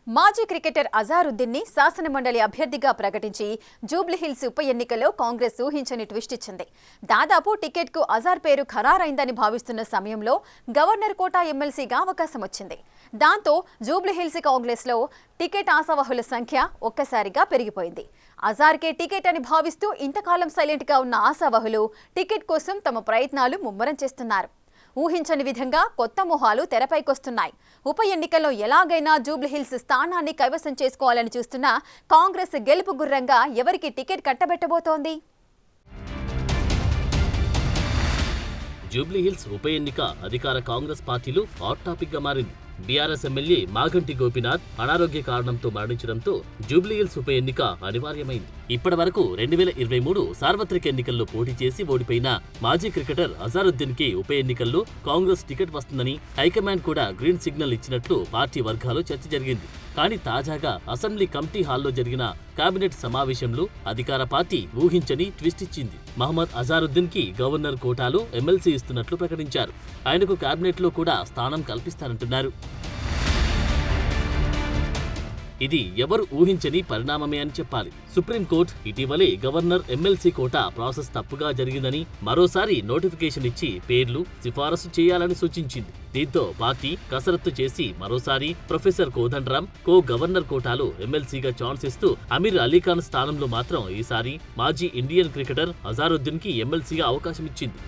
మాజీ క్రికెటర్ అజారుద్దీన్ని శాసనమండలి అభ్యర్థిగా ప్రకటించి జూబ్లీహిల్స్ ఉప ఎన్నికలో కాంగ్రెస్ ఊహించని ట్విస్ట్ ఇచ్చింది. దాదాపు టికెట్కు అజార్ పేరు ఖరారైందని భావిస్తున్న సమయంలో గవర్నర్ కోటా ఎమ్మెల్సీగా అవకాశం వచ్చింది. దాంతో జూబ్లీహిల్స్ కాంగ్రెస్లో టికెట్ ఆశావహుల సంఖ్య ఒక్కసారిగా పెరిగిపోయింది. అజార్కే టికెట్ అని భావిస్తూ ఇంతకాలం సైలెంట్గా ఉన్న ఆశావహులు టికెట్ కోసం తమ ప్రయత్నాలు ముమ్మరం చేస్తున్నారు. ఊహించని విధంగా కొత్త మొహాలు తెరపైకొస్తున్నాయి. ఉప ఎన్నికల్లో ఎలాగైనా జూబ్లీహిల్స్ స్థానాన్ని కైవసం చేసుకోవాలని చూస్తున్న కాంగ్రెస్ గెలుపు గుర్రంగా ఎవరికి టికెట్ కట్టబెట్టబోతోంది? జూబ్లీహిల్స్ ఉప ఎన్నిక అధికార కాంగ్రెస్ పార్టీలో హాట్ టాపిక్ గా మారింది. బీఆర్ఎస్ ఎమ్మెల్యే మాగంటి గోపీనాథ్ అనారోగ్య కారణంతో మరణించడంతో జూబ్లీహిల్స్ ఉప ఎన్నిక అనివార్యమైంది. ఇప్పటి వరకు 2023 సార్వత్రిక ఎన్నికల్లో పోటీ చేసి ఓడిపోయిన మాజీ క్రికెటర్ అజారుద్దీన్ కి ఉప ఎన్నికల్లో కాంగ్రెస్ టికెట్ వస్తుందని హైకమాండ్ కూడా గ్రీన్ సిగ్నల్ ఇచ్చినట్లు పార్టీ వర్గాల్లో చర్చ జరిగింది. కానీ తాజాగా అసెంబ్లీ కమిటీ హాల్లో జరిగిన కేబినెట్ సమావేశంలో అధికార పార్టీ ఊహించని ట్విస్ట్ ఇచ్చింది. మహమ్మద్ అజారుద్దీన్ కి గవర్నర్ కోటాలో ఎమ్మెల్సీ ఇస్తున్నట్లు ప్రకటించారు. ఆయనకు కేబినెట్ లో కూడా స్థానం కల్పిస్తారంటున్నారు. ఇది ఎవరు ఊహించని పరిణామమే అని చెప్పాలి. సుప్రీంకోర్టు ఇటీవలే గవర్నర్ ఎమ్మెల్సీ కోటా ప్రాసెస్ తప్పుగా జరిగిందని మరోసారి నోటిఫికేషన్ ఇచ్చి పేర్లు సిఫారసు చేయాలని సూచించింది. దీంతో పార్టీ కసరత్తు చేసి మరోసారి ప్రొఫెసర్ కోదండరాం గవర్నర్ కోటాలో ఎమ్మెల్సీగా ఛాన్స్ ఇస్తూ అమీర్ అలీఖాన్ స్థానంలో మాత్రం ఈసారి మాజీ ఇండియన్ క్రికెటర్ అజారుద్దీన్ కి ఎమ్మెల్సీగా అవకాశం ఇచ్చింది.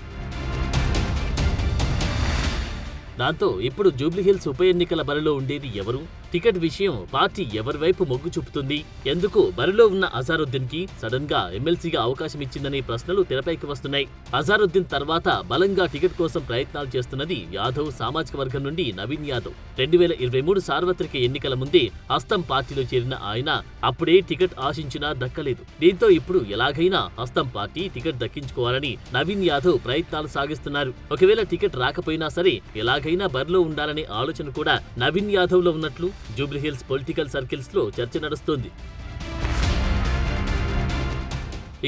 దాంతో ఇప్పుడు జూబ్లీహిల్స్ ఉప ఎన్నికల బరిలో ఉండేది ఎవరు? టికెట్ విషయం పార్టీ ఎవరి వైపు మొగ్గు చూపుతుంది? ఎందుకు బరిలో ఉన్న అజారుద్దీన్ కి సడన్ గా ఎమ్మెల్సీగా అవకాశం ఇచ్చిందనే ప్రశ్నలు తెరపైకి వస్తున్నాయి. అజారుద్దీన్ తర్వాత బలంగా టికెట్ కోసం ప్రయత్నాలు చేస్తున్నది యాదవ్ సామాజిక వర్గం నుండి నవీన్ యాదవ్. 2023 సార్వత్రిక ఎన్నికల ముందే హస్తం పార్టీలో చేరిన ఆయన అప్పుడే టికెట్ ఆశించినా దక్కలేదు. దీంతో ఇప్పుడు ఎలాగైనా హస్తం పార్టీ టికెట్ దక్కించుకోవాలని నవీన్ యాదవ్ ప్రయత్నాలు సాగిస్తున్నారు. ఒకవేళ టికెట్ రాకపోయినా సరే ఎలాగైనా బరిలో ఉండాలనే ఆలోచన కూడా నవీన్ యాదవ్ లో ఉన్నట్లు జూబ్లీహిల్స్ పొలిటికల్ సర్కిల్స్ లో చర్చ నడుస్తోంది.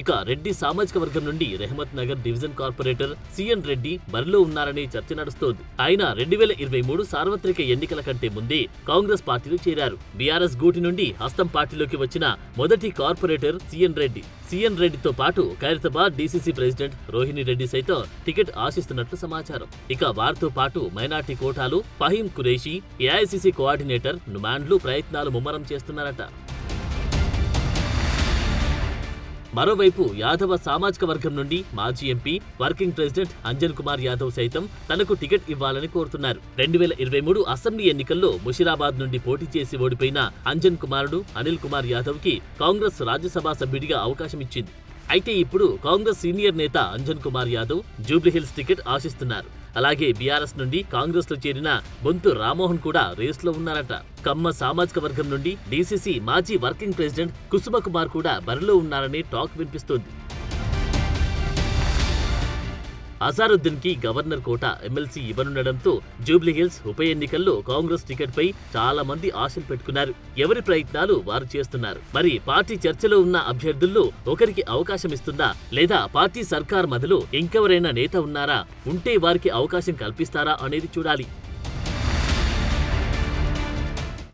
ఇక రెడ్డి సామాజిక వర్గం నుండి Rehmat Nagar division corporator CN Reddy బరిలో ఉన్నారనే చర్చ నడుస్తోంది. ఆయన 2023 సార్వత్రిక ఎన్నికల కంటే ముందే కాంగ్రెస్ పార్టీలో చేరారు. బీఆర్ఎస్ గూటి నుండి హస్తం పార్టీలోకి వచ్చిన మొదటి కార్పొరేటర్ సిఎన్ రెడ్డి. సిఎన్ రెడ్డితో పాటు ఖైరతాబాద్ డీసీసీ ప్రెసిడెంట్ రోహిణి రెడ్డి సైతం టికెట్ ఆశిస్తున్నట్లు సమాచారం. ఇక వారితో పాటు మైనార్టీ కోటాలో ఫహీం ఖురేషీ, ఏఐసీసీ కోఆర్డినేటర్ నుమాండ్లు ప్రయత్నాలు ముమ్మరం చేస్తున్నారట. మరోవైపు యాదవ సామాజిక వర్గం నుండి మాజీ MP working president Anjan Kumar Yadav సైతం తనకు టికెట్ ఇవ్వాలని కోరుతున్నారు. 2023 అసెంబ్లీ ఎన్నికల్లో ముషిరాబాద్ నుండి పోటీ చేసి ఓడిపోయిన అంజన్ కుమారుడు అనిల్ కుమార్ యాదవ్ కి కాంగ్రెస్ రాజ్యసభ సభ్యుడిగా అవకాశం ఇచ్చింది. అయితే ఇప్పుడు కాంగ్రెస్ సీనియర్ నేత అంజన్ కుమార్ యాదవ్ జూబ్లీహిల్స్ టికెట్ ఆశిస్తున్నారు. అలాగే బీఆర్ఎస్ నుండి కాంగ్రెస్ లో చేరిన బొంతు రామ్మోహన్ కూడా రేస్లో ఉన్నారట. కమ్మ సామాజిక వర్గం నుండి డీసీసీ మాజీ వర్కింగ్ ప్రెసిడెంట్ కుసుమ కుమార్ కూడా బరిలో ఉన్నారనే టాక్ వినిపిస్తోంది. అజారుద్దీన్ కి గవర్నర్ కోటా ఎమ్మెల్సీ ఇవ్వనుండడంతో జూబ్లీహిల్స్ ఉప ఎన్నికల్లో కాంగ్రెస్ టికెట్ పై చాలా మంది ఆశలు పెట్టుకున్నారు. ఎవరి ప్రయత్నాలు వారు చేస్తున్నారు. మరి పార్టీ చర్చలో ఉన్న అభ్యర్థుల్లో ఒకరికి అవకాశం ఇస్తుందా, లేదా పార్టీ సర్కార్ మధ్యలో ఇంకెవరైనా నేత ఉన్నారా? ఉంటే వారికి అవకాశం కల్పిస్తారా అనేది చూడాలి.